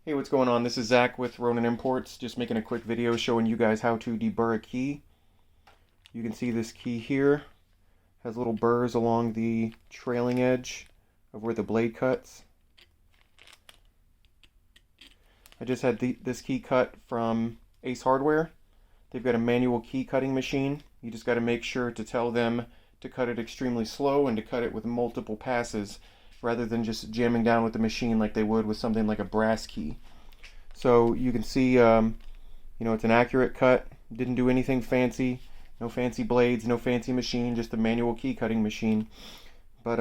Hey, what's going on? This is Zach with Ronin Imports, just making a quick video showing you guys how to deburr a key. You can see this key here has little burrs along the trailing edge of where the blade cuts. I just had this key cut from Ace Hardware. They've got a manual key cutting machine. You just got to make sure to tell them to cut it extremely slow and to cut it with multiple passes rather than just jamming down with the machine like they would with something like a brass key. So you can see, it's an accurate cut. Didn't do anything fancy. No fancy blades, no fancy machine, just a manual key cutting machine. But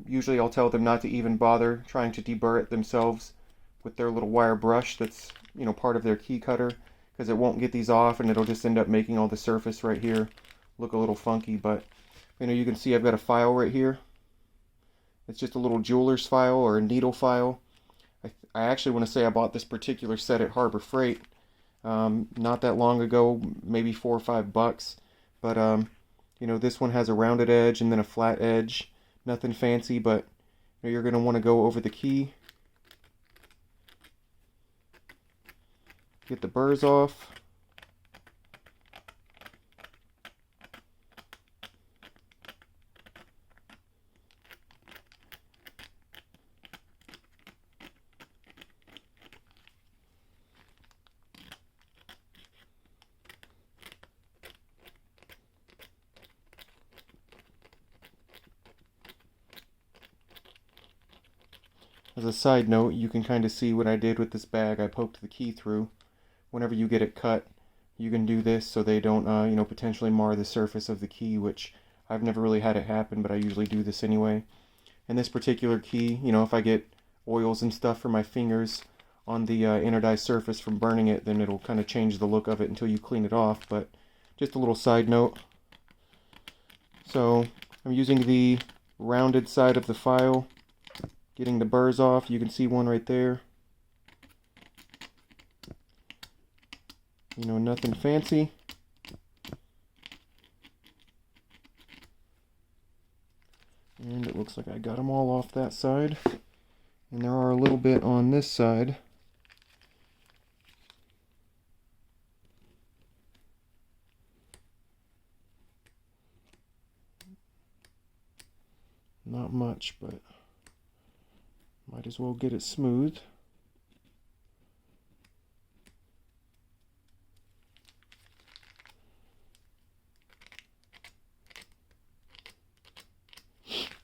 usually I'll tell them not to even bother trying to deburr it themselves with their little wire brush that's, part of their key cutter, because it won't get these off and it'll just end up making all the surface right here look a little funky. But, you can see I've got a file right here. It's just a little jeweler's file or a needle file. I actually want to say I bought this particular set at Harbor Freight not that long ago, maybe $4 or $5. But this one has a rounded edge and then a flat edge. Nothing fancy, but you're going to want to go over the key. Get the burrs off. As a side note, you can kind of see what I did with this bag. I poked the key through. Whenever you get it cut, you can do this so they don't, potentially mar the surface of the key, which I've never really had it happen, but I usually do this anyway. And this particular key, if I get oils and stuff for my fingers on the anodized surface from burning it, then it'll kind of change the look of it until you clean it off. But just a little side note. So I'm using the rounded side of the file, getting the burrs off. You can see one right there. Nothing fancy. And it looks like I got them all off that side. And there are a little bit on this side. Not much, but might as well get it smooth.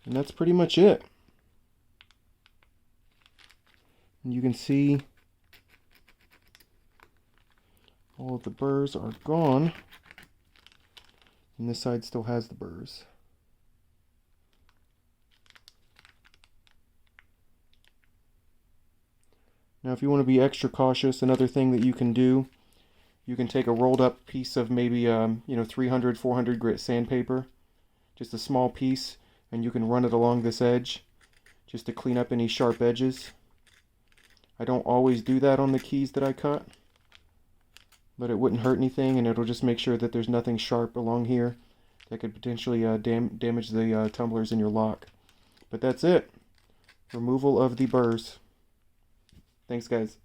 And that's pretty much it. And you can see all of the burrs are gone. And this side still has the burrs. Now if you want to be extra cautious, another thing that you can do, you can take a rolled up piece of maybe 300, 400 grit sandpaper, just a small piece, and you can run it along this edge just to clean up any sharp edges. I don't always do that on the keys that I cut, but it wouldn't hurt anything, and it'll just make sure that there's nothing sharp along here that could potentially damage the tumblers in your lock. But that's it. Removal of the burrs. Thanks, guys.